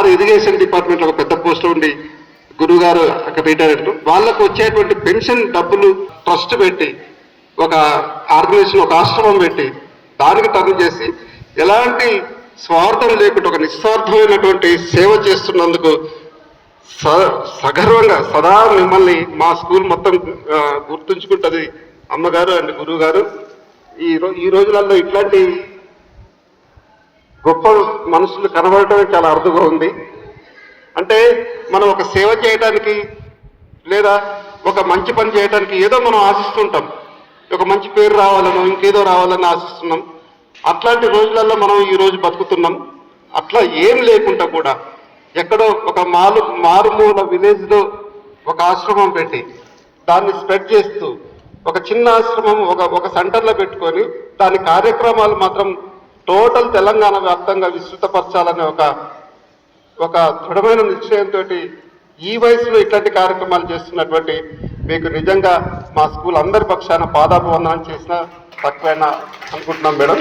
Sir irrigation డిపార్ట్మెంట్లో ఒక పెద్ద పోస్ట్లో ఉండి గురువు గారు అక్కడ రిటైర్ అయ్యారు. వాళ్ళకు వచ్చేటువంటి పెన్షన్ డబ్బులు ట్రస్ట్ పెట్టి ఒక ఆర్గనైజేషన్, ఒక ఆశ్రమం పెట్టి దానికి టర్న్ చేసి ఎలాంటి స్వార్థం లేకుండా ఒక నిస్వార్థమైనటువంటి సేవ చేస్తున్నందుకు సగర్వంగా సదా మిమ్మల్ని మా స్కూల్ మొత్తం గుర్తుంచుకుంటుంది అమ్మగారు అండ్ గురువు గారు. ఈ రోజులలో ఇట్లాంటి గొప్ప మనుషులు కనబడటమే చాలా అరుదుగా ఉంది. అంటే మనం ఒక సేవ చేయడానికి లేదా ఒక మంచి పని చేయడానికి ఏదో మనం ఆశిస్తుంటాం, ఒక మంచి పేరు రావాలను ఇంకేదో రావాలని ఆశిస్తున్నాం. అట్లాంటి రోజులలో మనం ఈరోజు బతుకుతున్నాం. అట్లా ఏం లేకుండా కూడా ఎక్కడో ఒక మారుమూల విలేజ్లో ఒక ఆశ్రమం పెట్టి దాన్ని స్ప్రెడ్ చేస్తూ ఒక చిన్న ఆశ్రమం ఒక సెంటర్లో పెట్టుకొని దాని కార్యక్రమాలు మాత్రం టోటల్ తెలంగాణ వ్యాప్తంగా విస్తృతపరచాలనే ఒక దృఢమైన నిశ్చయంతో ఈ వయసులో ఇట్లాంటి కార్యక్రమాలు చేస్తున్నటువంటి మీకు నిజంగా మా స్కూల్ అందరి పక్షాన పాదాభివందనం చేసిన తక్కువైనా అనుకుంటున్నాం మేడం.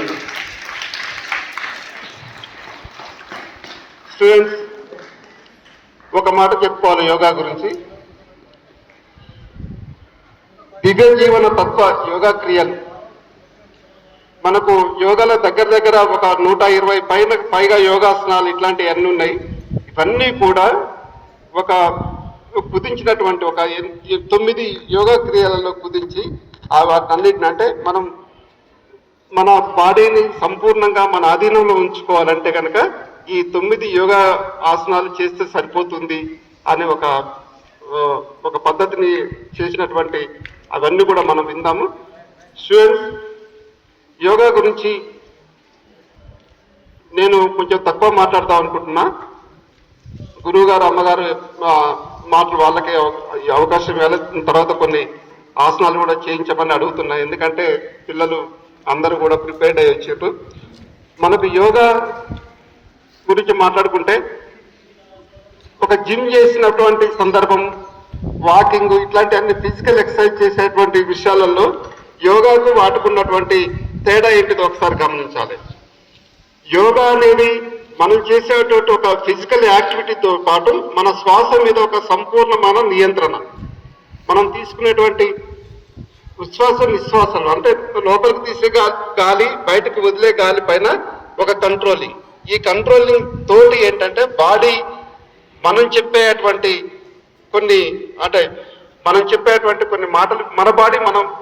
స్టూడెంట్స్, ఒక మాట చెప్పుకోవాలి యోగా గురించి. దివ్య జీవన తత్వ యోగా క్రియలు మనకు యోగాలో దగ్గర ఒక 120 పైగా యోగాసనాలు ఇట్లాంటివన్నీ ఉన్నాయి. ఇవన్నీ కూడా ఒక కుదించినటువంటి ఒక 9 యోగా క్రియలలో కుదించి వాటన్నిటిని అంటే మన బాడీని సంపూర్ణంగా మన ఆధీనంలో ఉంచుకోవాలంటే కనుక ఈ 9 యోగా ఆసనాలు చేస్తే సరిపోతుంది అనే ఒక పద్ధతిని చేసినటువంటి అవన్నీ కూడా మనం విందాము. స్టూడెంట్స్, యోగా గురించి నేను కొంచెం తక్కువ మాట్లాడదాం అనుకుంటున్నా. గురువు గారు అమ్మగారు మాటలు వాళ్ళకి ఈ అవకాశం వెళ్ళిన తర్వాత కొన్ని ఆసనాలు కూడా చేయించమని అడుగుతున్నా. ఎందుకంటే పిల్లలు అందరూ కూడా ప్రిపేర్డ్ అయ్యి వచ్చేట్టు. మనకు యోగా గురించి మాట్లాడుకుంటే ఒక జిమ్ చేసినటువంటి సందర్భం, వాకింగ్, ఇట్లాంటి అన్ని ఫిజికల్ ఎక్సర్సైజ్ చేసేటువంటి విషయాలలో యోగాకు వాటుకున్నటువంటి తేడా ఏంటిదో ఒకసారి గమనించాలి. యోగా అనేది మనం చేసేటువంటి ఒక ఫిజికల్ యాక్టివిటీతో పాటు మన శ్వాస మీద ఒక సంపూర్ణమైన నియంత్రణ, మనం తీసుకునేటువంటి ఉచ్ఛ్వాస నిశ్వాసాలు అంటే లోపలికి తీసే గాలి బయటకు వదిలే గాలి పైన ఒక కంట్రోలింగ్. ఈ కంట్రోలింగ్ తోటి ఏంటంటే బాడీ మనం చెప్పేటువంటి కొన్ని మాటలు మన బాడీ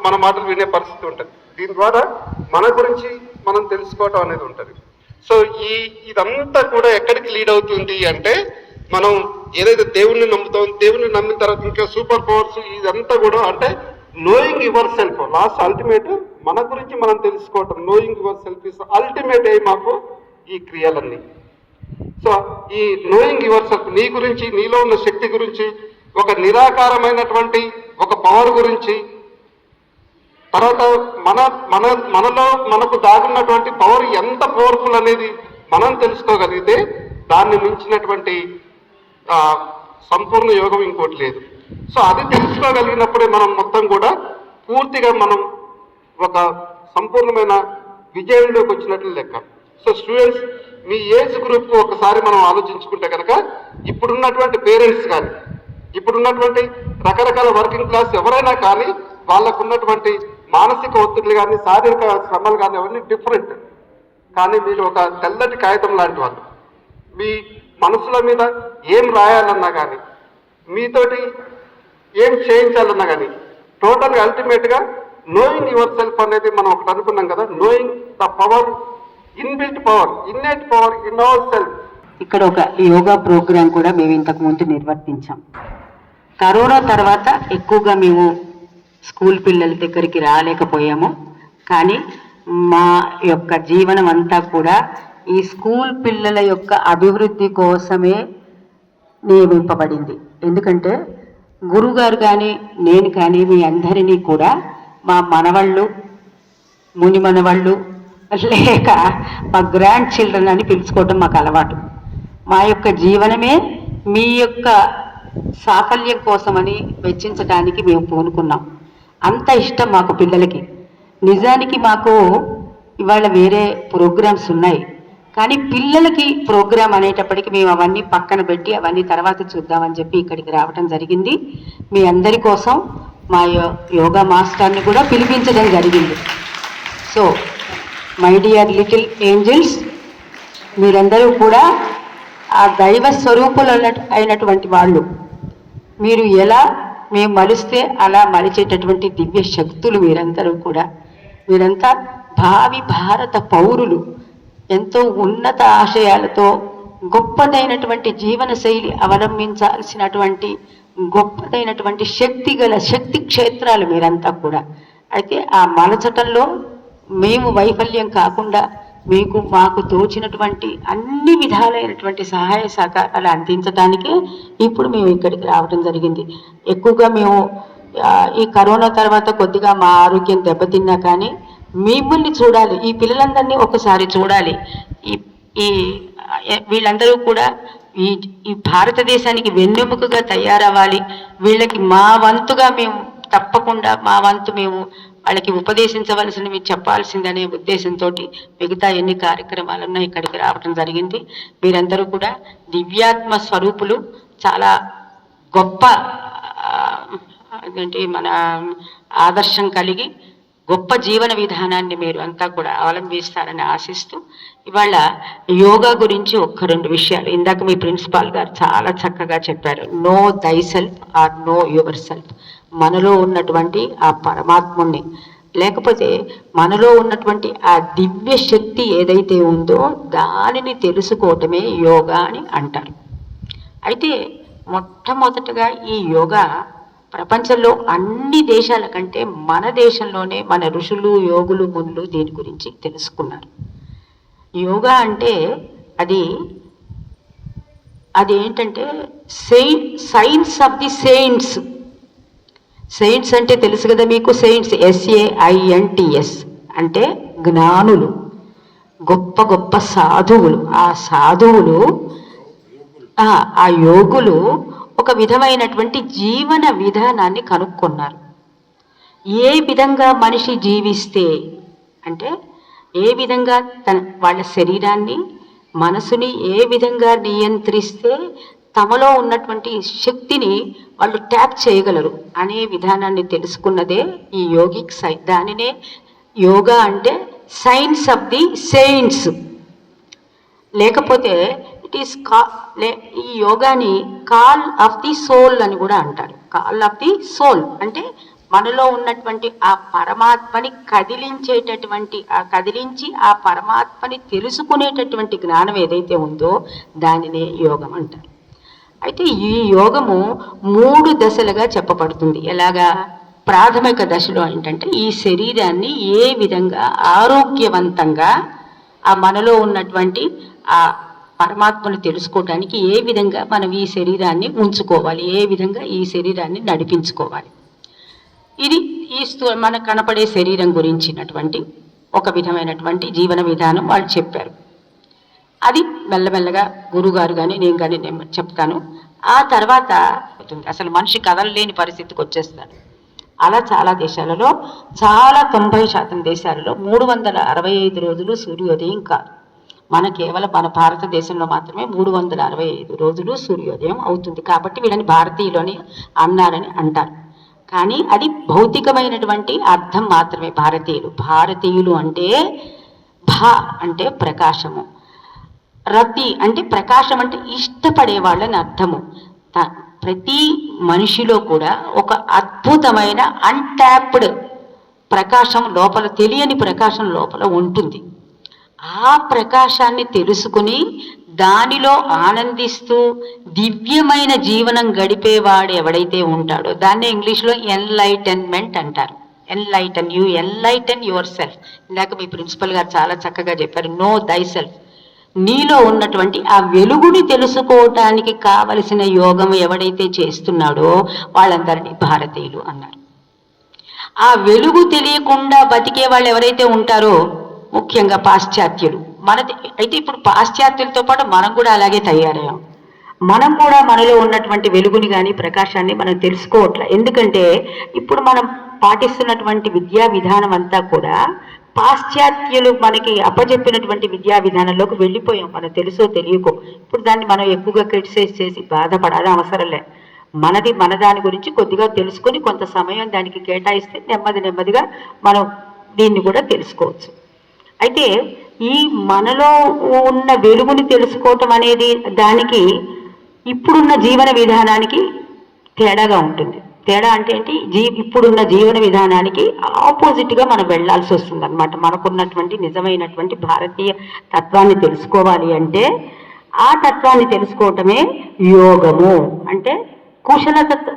మన మాటలు వినే పరిస్థితి ఉంటుంది. దీని ద్వారా మన గురించి మనం తెలుసుకోవటం అనేది ఉంటుంది. సో ఇదంతా కూడా ఎక్కడికి లీడ్ అవుతుంది అంటే మనం ఏదైతే దేవుణ్ణి నమ్ముతాం, దేవుణ్ణి నమ్మిన తర్వాత ఇంకా సూపర్ పవర్స్, ఇదంతా కూడా అంటే knowing your self. Last ultimate మన గురించి మనం తెలుసుకోవటం. Knowing your self is ultimate aim of ఈ క్రియలన్నీ. సో ఈ నోయింగ్ యువర్ సెల్ఫ్, నీ గురించి, నీలో ఉన్న శక్తి గురించి, ఒక నిరాకారమైనటువంటి ఒక పవర్ గురించి, తర్వాత మనలో మనకు దాగున్నటువంటి పవర్ ఎంత పవర్ఫుల్ అనేది మనం తెలుసుకోగలిగితే దాన్ని మించినటువంటి సంపూర్ణ యోగం ఇంకోటి లేదు. సో అది తెలుసుకోగలిగినప్పుడే మనం మొత్తం కూడా పూర్తిగా మనం ఒక సంపూర్ణమైన విజయంలోకి వచ్చినట్లు లెక్క. సో స్టూడెంట్స్, మీ ఏజ్ గ్రూప్ ఒకసారి మనం ఆలోచించుకుంటే కనుక ఇప్పుడున్నటువంటి పేరెంట్స్ కానీ, ఇప్పుడున్నటువంటి రకరకాల వర్కింగ్ క్లాస్ ఎవరైనా కానీ వాళ్ళకున్నటువంటి మానసిక ఒత్తిడిలు కానీ, శారీరక శ్రమలు కానీ అవన్నీ డిఫరెంట్. కానీ మీరు ఒక తెల్లటి కాగితం లాంటి వాళ్ళు. మీ మనసుల మీద ఏం రాయాలన్నా కానీ, మీతోటి ఏం చేయించాలన్నా కానీ టోటల్గా అల్టిమేట్గా నోయింగ్ యువర్ సెల్ఫ్ అనేది మనం ఒకటి అనుకున్నాం కదా. Knowing the power, inbuilt power, innate power in our self. ఇక్కడ ఒక యోగా ప్రోగ్రాం కూడా మేము ఇంతకు ముందు నిర్వర్తించాం. కరోనా తర్వాత ఎక్కువగా మేము స్కూల్ పిల్లల దగ్గరికి రాలేకపోయాము. కానీ మా యొక్క జీవనం అంతా కూడా ఈ స్కూల్ పిల్లల యొక్క అభివృద్ధి కోసమే నియమింపబడింది. ఎందుకంటే గురువుగారు కానీ నేను కానీ మీ అందరినీ కూడా మా మనవాళ్ళు, ముని మనవాళ్ళు లేక మా గ్రాండ్ చిల్డ్రన్ అని పిలుచుకోవటం మాకు అలవాటు. మా యొక్క జీవనమే మీ యొక్క సాఫల్యం కోసమని వెచ్చించడానికి మేము పూనుకున్నాం. అంత ఇష్టం మాకు పిల్లలకి. నిజానికి మాకు ఇవాళ వేరే ప్రోగ్రామ్స్ ఉన్నాయి, కానీ పిల్లలకి ప్రోగ్రామ్ అనేటప్పటికి మేము అవన్నీ పక్కన పెట్టి అవన్నీ తర్వాత చూద్దామని చెప్పి ఇక్కడికి రావడం జరిగింది. మీ అందరి కోసం మా యోగా మాస్టర్ని కూడా పిలిపించడం జరిగింది. So my dear little angels, మీరందరూ కూడా ఆ దైవ స్వరూపులు అయినటువంటి వాళ్ళు. మీరు ఎలా మేము మలిస్తే అలా మలిచేటటువంటి దివ్య శక్తులు మీరందరూ కూడా. మీరంతా భావి భారత పౌరులు. ఎంతో ఉన్నత ఆశయాలతో గొప్పదైనటువంటి జీవన శైలి అవలంబించాల్సినటువంటి గొప్పదైనటువంటి శక్తి క్షేత్రాలు మీరంతా కూడా. అయితే ఆ మలచటంలో మేము వైఫల్యం కాకుండా మీకు మాకు తోచినటువంటి అన్ని విధాలైనటువంటి సహాయ సహకారాలు అందించడానికి ఇప్పుడు మేము ఇక్కడికి రావడం జరిగింది. ఎక్కువగా మేము ఈ కరోనా తర్వాత కొద్దిగా మా ఆరోగ్యం దెబ్బతిన్నా కానీ మిమ్మల్ని చూడాలి, ఈ పిల్లలందరినీ ఒకసారి చూడాలి. ఈ వీళ్ళందరూ కూడా ఈ భారతదేశానికి వెన్నెముకగా తయారవ్వాలి. వీళ్ళకి మా వంతుగా మేము తప్పకుండా మా వంతు మేము వాళ్ళకి ఉపదేశించవలసినవి చెప్పాల్సిందనే ఉద్దేశంతో మిగతా ఎన్ని కార్యక్రమాలున్నా ఇక్కడికి రావడం జరిగింది. మీరందరూ కూడా దివ్యాత్మ స్వరూపులు. చాలా గొప్ప ఏంటి మన ఆదర్శం కలిగి గొప్ప జీవన విధానాన్ని మీరు అంతా కూడా అవలంబిస్తారని ఆశిస్తూ ఇవాళ యోగా గురించి ఒక్క రెండు విషయాలు ఇందాక మీ ప్రిన్సిపాల్ గారు చాలా చక్కగా చెప్పారు. Know thyself or know yourself. మనలో ఉన్నటువంటి ఆ పరమాత్ముని లేకపోతే మనలో ఉన్నటువంటి ఆ దివ్య శక్తి ఏదైతే ఉందో దానిని తెలుసుకోవటమే యోగా అని అంటారు. అయితే మొట్టమొదటగా ఈ యోగా ప్రపంచంలో అన్ని దేశాల కంటే మన దేశంలోనే మన ఋషులు యోగులు మునులు దీని గురించి తెలుసుకున్నారు. యోగా అంటే అది ఏంటంటే science of the saints. Saints అంటే తెలుసు కదా మీకు. సెయింట్స్ SAINTS అంటే జ్ఞానులు, గొప్ప గొప్ప సాధువులు. ఆ సాధువులు ఆ యోగులు ఒక విధమైనటువంటి జీవన విధానాన్ని కనుక్కున్నారు. ఏ విధంగా మనిషి జీవిస్తే అంటే ఏ విధంగా వాళ్ళ శరీరాన్ని మనసుని ఏ విధంగా నియంత్రిస్తే తమలో ఉన్నటువంటి శక్తిని వాళ్ళు ట్యాప్ చేయగలరు అనే విధానాన్ని తెలుసుకున్నదే ఈ యోగిక్ సైన్స్. దానినే యోగా అంటే సైన్స్ ఆఫ్ ది సెయింట్స్. లేకపోతే ఈ యోగాని కాల్ ఆఫ్ ది సోల్ అని కూడా అంటారు. కాల్ ఆఫ్ ది సోల్ అంటే మనలో ఉన్నటువంటి ఆ పరమాత్మని కదిలించి ఆ పరమాత్మని తెలుసుకునేటటువంటి జ్ఞానం ఏదైతే ఉందో దానినే యోగం అంటారు. అయితే ఈ యోగము 3 దశలుగా చెప్పబడుతుంది. ఎలాగా? ప్రాథమిక దశలో ఏంటంటే ఈ శరీరాన్ని ఏ విధంగా ఆరోగ్యవంతంగా ఆ మనలో ఉన్నటువంటి ఆ పరమాత్మను తెలుసుకోవడానికి ఏ విధంగా మనం ఈ శరీరాన్ని ఉంచుకోవాలి, ఏ విధంగా ఈ శరీరాన్ని నడిపించుకోవాలి. ఇది మనకు కనపడే శరీరం గురించినటువంటి ఒక విధమైనటువంటి జీవన విధానం వాళ్ళు చెప్పారు. అది మెల్లమెల్లగా గురుగారు కానీ నేను కానీ నేను చెప్తాను. ఆ తర్వాత అసలు మనిషి కదలలేని పరిస్థితికి వచ్చేస్తాడు. అలా చాలా దేశాలలో, చాలా 90% దేశాలలో 365 రోజులు సూర్యోదయం కాదు. కేవలం మన భారతదేశంలో మాత్రమే 365 రోజులు సూర్యోదయం అవుతుంది. కాబట్టి వీళ్ళని భారతీయులని అన్నారని అంటారు. కానీ అది భౌతికమైనటువంటి అర్థం మాత్రమే. భారతీయులు అంటే అంటే ప్రకాశము, రతి అంటే ప్రకాశం అంటే ఇష్టపడే వాళ్ళని అర్థము. ప్రతి మనిషిలో కూడా ఒక అద్భుతమైన అన్ట్యాప్డ్ ప్రకాశం లోపల, తెలియని ప్రకాశం లోపల ఉంటుంది. ఆ ప్రకాశాన్ని తెలుసుకుని దానిలో ఆనందిస్తూ దివ్యమైన జీవనం గడిపేవాడు ఎవడైతే ఉంటాడో దాన్నే ఇంగ్లీష్లో ఎన్లైటన్మెంట్ అంటారు. Enlighten your self. ఇందాక మీ ప్రిన్సిపల్ గారు చాలా చక్కగా చెప్పారు. నో దై సెల్ఫ్. నీలో ఉన్నటువంటి ఆ వెలుగుని తెలుసుకోవటానికి కావలసిన యోగం ఎవడైతే చేస్తున్నాడో వాళ్ళందరినీ భారతీయులు అన్నారు. ఆ వెలుగు తెలియకుండా బతికే వాళ్ళు ఎవరైతే ఉంటారో ముఖ్యంగా పాశ్చాత్యులు. అయితే ఇప్పుడు పాశ్చాత్యులతో పాటు మనం కూడా అలాగే తయారయ్యాం. మనం కూడా మనలో ఉన్నటువంటి వెలుగుని కానీ ప్రకాశాన్ని మనం తెలుసుకోవట్లే. ఎందుకంటే ఇప్పుడు మనం పాటిస్తున్నటువంటి విద్యా విధానం అంతా కూడా పాశ్చాత్యులు మనకి అప్పచెప్పినటువంటి విద్యా విధానంలోకి వెళ్ళిపోయాం, మనకు తెలుసో తెలియకో. ఇప్పుడు దాన్ని మనం ఎక్కువగా క్రిటిసైజ్ చేసి బాధపడాలి అవసరం లే. మన దాని గురించి కొద్దిగా తెలుసుకొని కొంత సమయం దానికి కేటాయిస్తే నెమ్మదిగా మనం దీన్ని కూడా తెలుసుకోవచ్చు. అయితే ఈ మనలో ఉన్న వెలుగుని తెలుసుకోవటం అనేది దానికి ఇప్పుడున్న జీవన విధానానికి తేడాగా ఉంటుంది. తేడా అంటే ఏంటి? ఇప్పుడున్న జీవన విధానానికి ఆపోజిట్గా మనం వెళ్లాల్సి వస్తుంది అనమాట. మనకున్నటువంటి నిజమైనటువంటి భారతీయ తత్వాన్ని తెలుసుకోవాలి అంటే ఆ తత్వాన్ని తెలుసుకోవటమే యోగము. అంటే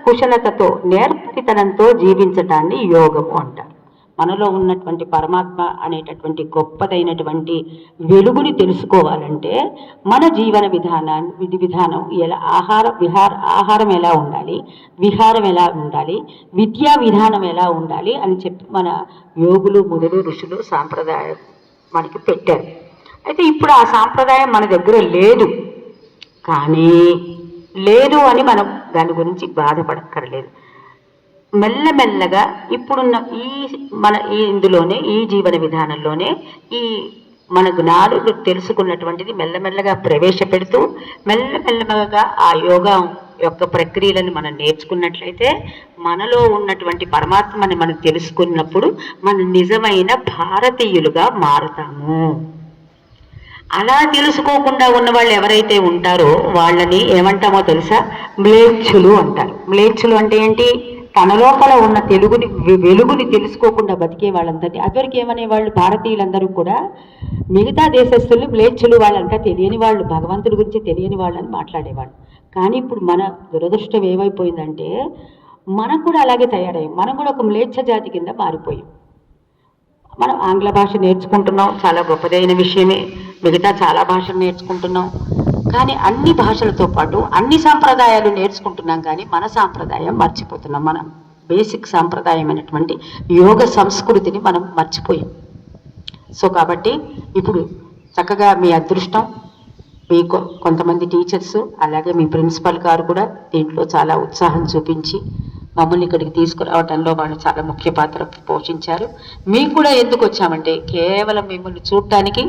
కుశలతతో నేర్పరితనంతో జీవించటాన్ని యోగము అంటారు. మనలో ఉన్నటువంటి పరమాత్మ అనేటటువంటి గొప్పదైనటువంటి వెలుగుని తెలుసుకోవాలంటే మన జీవన విధానం ఎలా ఆహారం ఎలా ఉండాలి, విహారం ఎలా ఉండాలి, విద్యా విధానం ఎలా ఉండాలి అని చెప్పి మన యోగులు, మునులు, ఋషులు సాంప్రదాయం మనకి పెట్టారు. అయితే ఇప్పుడు ఆ సాంప్రదాయం మన దగ్గర లేదు. కానీ లేదు అని మనం దాని గురించి బాధపడక్కర్లేదు. మెల్లమెల్లగా ఇప్పుడున్న ఇందులోనే ఈ జీవన విధానంలోనే ఈ మన జ్ఞానులు తెలుసుకున్నటువంటిది మెల్లమెల్లగా ప్రవేశపెడుతూ మెల్లమెల్లగా ఆ యోగా యొక్క ప్రక్రియలను మనం నేర్చుకున్నట్లయితే మనలో ఉన్నటువంటి పరమాత్మని మనం తెలుసుకున్నప్పుడు మన నిజమైన భారతీయులుగా మారుతాము. అలా తెలుసుకోకుండా ఉన్న వాళ్ళు ఎవరైతే ఉంటారో వాళ్ళని ఏమంటామో తెలుసా? మ్లేచ్ఛులు అంటారు. మ్లేచ్ఛులు అంటే ఏంటి? తన లోపల ఉన్న వెలుగుని తెలుసుకోకుండా బతికే వాళ్ళందరినీ అదివరకు ఏమనేవాళ్ళు? భారతీయులందరూ కూడా మిగతా దేశస్తులు మ్లేచ్ఛులు, వాళ్ళంతా తెలియని వాళ్ళు, భగవంతుడి గురించి తెలియని వాళ్ళని మాట్లాడేవాళ్ళు. కానీ ఇప్పుడు మన దురదృష్టం ఏమైపోయిందంటే మనం కూడా అలాగే తయారయ్యాం. మనం కూడా ఒక మ్లేచ్ఛ జాతి కింద మారిపోయాం. మనం ఆంగ్ల భాష నేర్చుకుంటున్నాం, చాలా గొప్పదైన విషయమే. మిగతా చాలా భాషలు నేర్చుకుంటున్నాం, కానీ అన్ని భాషలతో పాటు అన్ని సాంప్రదాయాలు నేర్చుకుంటున్నాం, కానీ మన సాంప్రదాయం మర్చిపోతున్నాం. మనం బేసిక్ సాంప్రదాయమైనటువంటి యోగ సంస్కృతిని మనం మర్చిపోయాం. సో కాబట్టి ఇప్పుడు చక్కగా మీ అదృష్టం, మీ కొంతమంది టీచర్స్ అలాగే మీ ప్రిన్సిపల్ గారు కూడా దీంట్లో చాలా ఉత్సాహం చూపించి మమ్మల్ని ఇక్కడికి తీసుకురావడంలో వాళ్ళు చాలా ముఖ్య పాత్ర పోషించారు. మేము కూడా ఎందుకు వచ్చామంటే కేవలం మిమ్మల్ని చూడటానికి,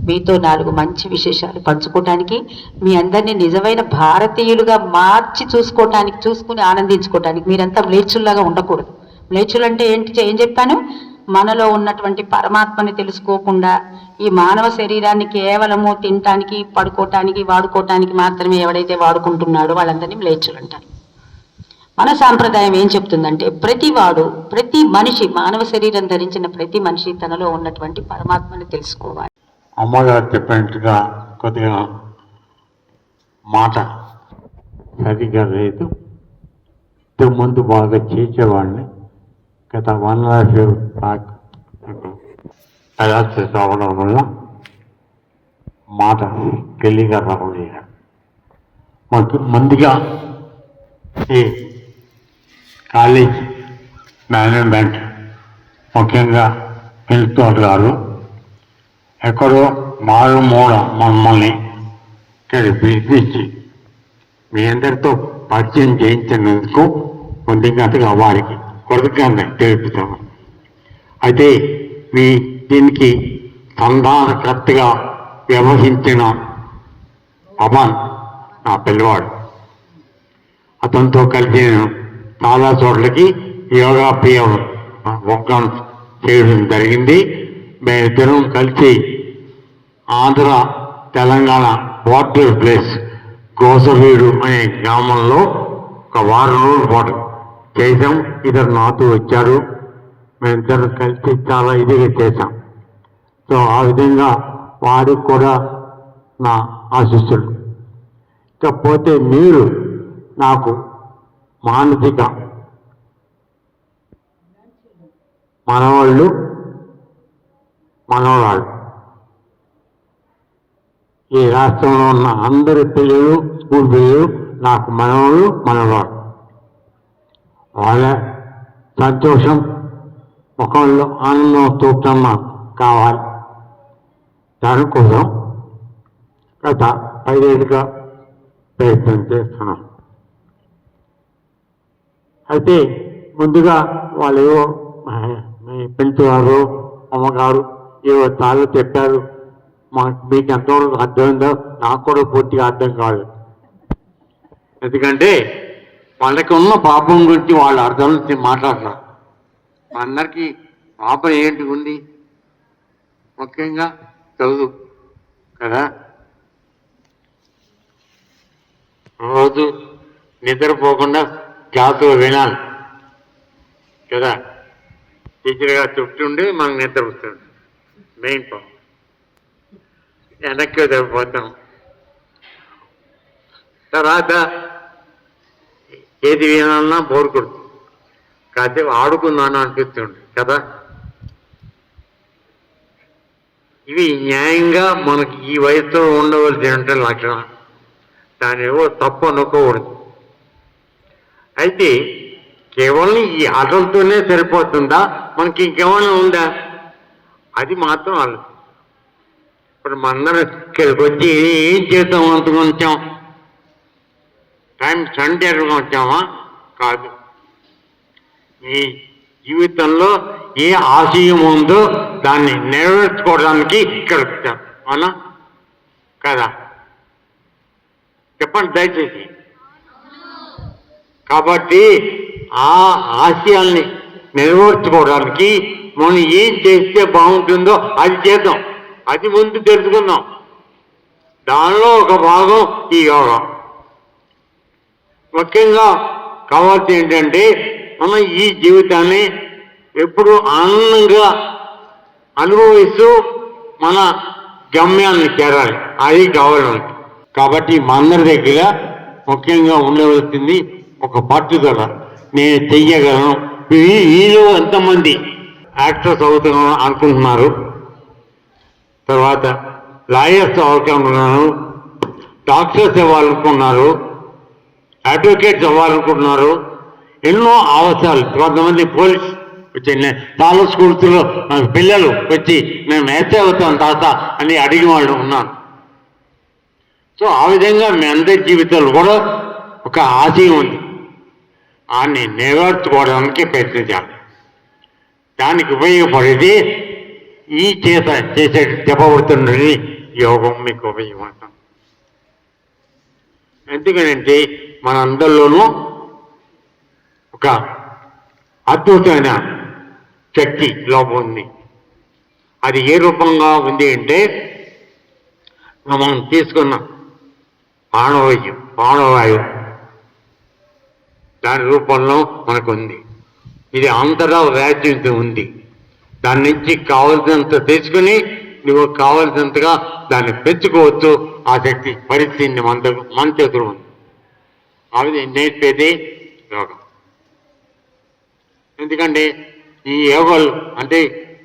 మీతో 4 మంచి విశేషాలు పంచుకోవటానికి, మీ అందరినీ నిజమైన భారతీయులుగా మార్చి చూసుకుని ఆనందించుకోవటానికి. మీరంతా మ్లేచ్ఛుల్లాగా ఉండకూడదు. మ్లేచ్ఛులు అంటే ఏం చెప్పాను? మనలో ఉన్నటువంటి పరమాత్మని తెలుసుకోకుండా ఈ మానవ శరీరాన్ని కేవలము తినటానికి, పడుకోవటానికి, వాడుకోవటానికి మాత్రమే ఎవడైతే వాడుకుంటున్నాడో వాళ్ళందరినీ మ్లేచ్ఛులు అంటారు. మన సాంప్రదాయం ఏం చెప్తుందంటే ప్రతి మనిషి, మానవ శరీరం ధరించిన ప్రతి మనిషి తనలో ఉన్నటువంటి పరమాత్మని తెలుసుకోవాలి. అమ్మగారు చెప్పినట్టుగా కొద్దిగా మాట సరిగ్గా లేదు. ముందు బాగా చేసేవాడిని. గత 1.5 years డయాలసిస్ అవ్వడం వల్ల మాట తెలియగా రావలేదు. ముందుగా ఈ కాలేజ్ మేనేజ్మెంట్, ముఖ్యంగా ప్రిన్సిపాల్ గారు ఎక్కడో మారుమూల మమ్మల్ని ఇక్కడ పిలిపించి మీ అందరితో పరిచయం చేయించినందుకు కొద్దిగా వారికి కృతజ్ఞత తెలుపుతాము. అయితే దీనికి సంధానకర్తగా వ్యవహరించిన పవన్ నా పిల్లవాడు. అతనితో కలిసి నేను చాలా చోట్లకి యోగా ప్రోగ్రాం చేయడం జరిగింది. మేమిద్దరం కలిసి ఆంధ్ర తెలంగాణ వాటర్ ప్లేస్ గోసవీడు అనే గ్రామంలో ఒక 1 వారం రోజుల పాటు చేసాం. ఇద్దరు నాతో వచ్చారు. మేమిద్దరం కలిసి చాలా ఇదిగా చేశాం. సో ఆ విధంగా వాడికి కూడా నా ఆశీస్సులు. ఇకపోతే మీరు నాకు మానసిక మనవాళ్ళు, మనవరాళ్ళు, ఈ రాష్ట్రంలో ఉన్న అందరి పిల్లలు, స్కూల్ పిల్లలు నాకు మనవాళ్ళు, మనవరాళ్ళు. వాళ్ళ సంతోషం ముఖంలో ఆనందం చూపడం కావాలి. దానికోసం గత 5 ఏళ్ళుగా ప్రయత్నం చేస్తున్నాం. అయితే ముందుగా వాళ్ళు పెంచువారు అమ్మగారు ఏవో తాళ్ళు చెప్పారు. మీకు ఎంతవరకు అర్థమైందో నాకు కూడా పూర్తిగా అర్థం కాదు. ఎందుకంటే వాళ్ళకి ఉన్న పాపం గురించి వాళ్ళు అర్థం మాట్లాడతారు. అందరికీ పాపం ఏంటి ఉంది? ముఖ్యంగా చదువు కదా. రోజు నిద్రపోకుండా క్లాసులో వినాలి కదా. టీచర్ గారు చెప్తుండే మనం నిద్ర వస్తుంది. మెయిన్ పాపం వెనక్కి వదిలిపోతాం. తర్వాత ఏది వినాలన్నా బోర్ కొడుతుంది. కాసేపు ఆడుకుందాను అనిపిస్తుంది కదా. ఇవి న్యాయంగా మనకి ఈ వయసులో ఉండవలసిన లక్షణం. దాని ఏవో తప్పు అనుకోకూడదు. అయితే కేవలం ఈ ఆటలతోనే సరిపోతుందా, మనకి ఇంకేమైనా ఉందా? అది మాత్రం ఆలోచన. ఇప్పుడు మనందరం ఇక్కడికి వచ్చి ఏం చేద్దాం అనుకుంటాం? టైం సెంటర్గా వచ్చామా? కాదు. ఈ జీవితంలో ఏ ఆశయం ఉందో దాన్ని నెరవేర్చుకోవడానికి ఇక్కడ వచ్చాం. అవునా కదా? చెప్పండి దయచేసి. కాబట్టి ఆ ఆశయాల్ని నెరవేర్చుకోవడానికి మనం ఏం చేస్తే బాగుంటుందో అది చేద్దాం. అది ముందు తెలుసుకుందాం. దానిలో ఒక భాగం ఈ యోగా. ముఖ్యంగా కావాల్సి ఏంటంటే మనం ఈ జీవితాన్ని ఎప్పుడు ఆనందంగా అనుభవిస్తూ మన గమ్యాన్ని చేరాలి. అది కావాలి. కాబట్టి మా అందరి దగ్గర ముఖ్యంగా ఉండవలసింది ఒక పట్టుదల. నేను చెయ్యగలను. వీళ్ళు ఎంతమంది యాక్టర్స్ అవుతున్నాను అనుకుంటున్నారు, తర్వాత లాయర్స్ అవుతున్నాను, డాక్టర్స్ అవ్వాలనుకున్నారు, అడ్వకేట్స్ అవ్వాలనుకుంటున్నారు. ఎన్నో అవసరాలు. కొంతమంది పోలీస్ వచ్చి చాలా స్కూల్స్లో పిల్లలు వచ్చి మేము ఎస్ఐ అవుతాం తాత అని అడిగిన వాళ్ళు ఉన్నారు. సో ఆ విధంగా మీ అందరి జీవితాలు కూడా ఒక ఆశయం ఉంది. దాన్ని నెరవేర్చుకోవడానికి ప్రయత్నించాలి. దానికి ఉపయోగపడేది ఈ చేసే చెప్పబడుతున్నది యోగం మీకు ఉపయోగపడతాం. ఎందుకంటే మనందరిలోనూ ఒక అద్భుతమైన శక్తి లోపం ఉంది. అది ఏ రూపంగా ఉంది అంటే మనం తీసుకున్న ప్రాణవాయువు దాని రూపంలో మనకు ఉంది. ఇది అంతటా వ్యాప్తి ఉంది. దాని నుంచి కావలసినంత తీసుకుని నువ్వు కావలసినంతగా దాన్ని పెంచుకోవచ్చు. ఆ శక్తి పరిస్థితిని మన చేతులు ఉంది. అది నేర్పేది యోగం. ఎందుకంటే ఈ యోగాలు అంటే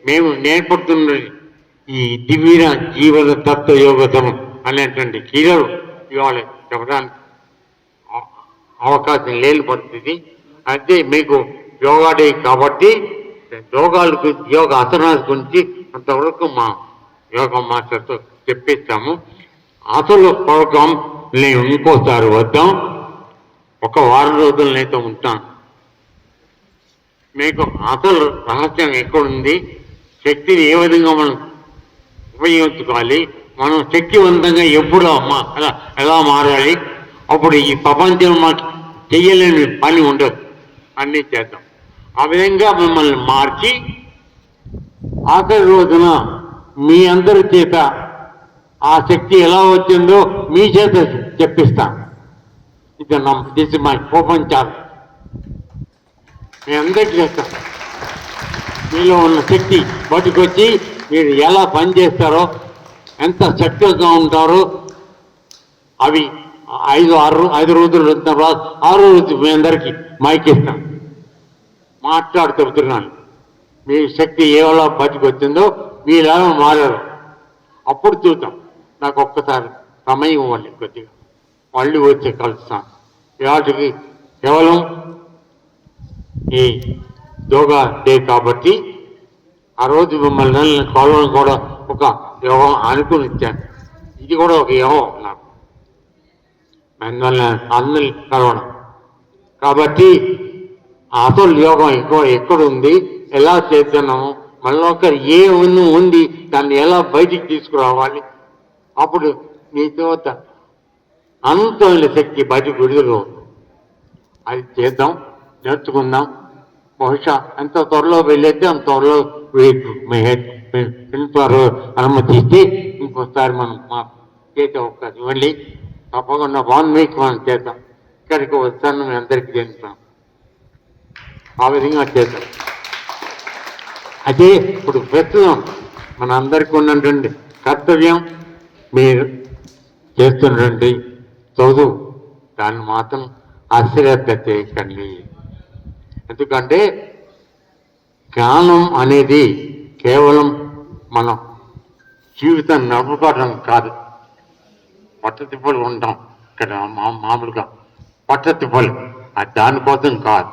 మేము నేర్పడుతున్నది ఈ దివ్య జీవన తత్వ యోగతం అనేటువంటి క్రీడలు ఇవాళ చెప్పడానికి అవకాశం లేని పరిస్థితి. అయితే మీకు యోగా డే కాబట్టి యోగ ఆసనాల గురించి అంతవరకు మా యోగా మాస్టర్తో చెప్పిస్తాము. అసలు ప్రోగ్రాం నేను ఇంకోసారి వద్దాం. ఒక వారం రోజులు నేతో ఉంటాను. మీకు అసలు రహస్యం ఎక్కడుంది, శక్తిని ఏ విధంగా మనం ఉపయోగించుకోవాలి, మనం శక్తివంతంగా ఎప్పుడు ఎలా మారాలి, అప్పుడు ఈ ప్రపంచం మాకు చెయ్యలేని పని ఉండదు, అన్నీ చేద్దాం. ఆ విధంగా మిమ్మల్ని మార్చి ఆఖరి రోజున మీ అందరి చేత ఆ శక్తి ఎలా వచ్చిందో మీ చేత చెప్పిస్తాను. This my open challenge. మీ అందరికీ చేస్తాం. మీలో ఉన్న శక్తి బయటకు వచ్చి మీరు ఎలా పనిచేస్తారో, ఎంత శక్తిగా ఉంటారో అవి 5 రోజులు వచ్చిన 6 రోజు మీ అందరికీ మైక్ ఇస్తాం. మాట్లాడి చెబుతున్నాను. మీ శక్తి ఎలా బయటకు వచ్చిందో మీరు ఎలా మారారు అప్పుడు చూద్దాం. నాకు ఒక్కసారి సమయం ఇవ్వండి, కొద్దిగా మళ్ళీ వచ్చి కలుస్తాను. వాటికి కేవలం ఈ యోగా డే కాబట్టి ఆ రోజు మిమ్మల్ని కలవడం కూడా ఒక యోగం అనుకుని ఇచ్చాను. ఇది కూడా ఒక యోగం నాకు, అందువల్ల అందరిని కలవడం. కాబట్టి అసలు యోగం ఎక్కడుంది, ఎలా చేస్తున్నాము మళ్ళీ ఒకరు ఏ ఉంది దాన్ని ఎలా బయటికి తీసుకురావాలి, అప్పుడు మీ చేత అనంతమైన శక్తి బయటకు విడుదల అది చేద్దాం, నేర్చుకుందాం. బహుశా ఎంత త్వరలో వెళ్ళైతే అంత త్వరలో ప్రిన్సిపాల్ అనుమతిస్తే ఇంకోసారి మనం మా చేసే అవకాశం ఇవ్వండి. తప్పకుండా వాల్మీకి మనం చేద్దాం. ఇక్కడికి వచ్చాను మేము అందరికీ చెందుతాం, ఆ విధంగా చేద్దాం. అదే ఇప్పుడు ప్రస్తుతం మన అందరికీ ఉన్నటువంటి కర్తవ్యం. మీరు చేస్తున్నటువంటి చదువు దాన్ని మాత్రం అశ్రద్ధ చేయకండి. ఎందుకంటే జ్ఞానం అనేది కేవలం మన జీవితం నడుపుకోవడం కాదు. పట్టతిప్పలు ఉంటాం ఇక్కడ మామూలుగా పట్టతిప్పలు, అది దానికోసం కాదు.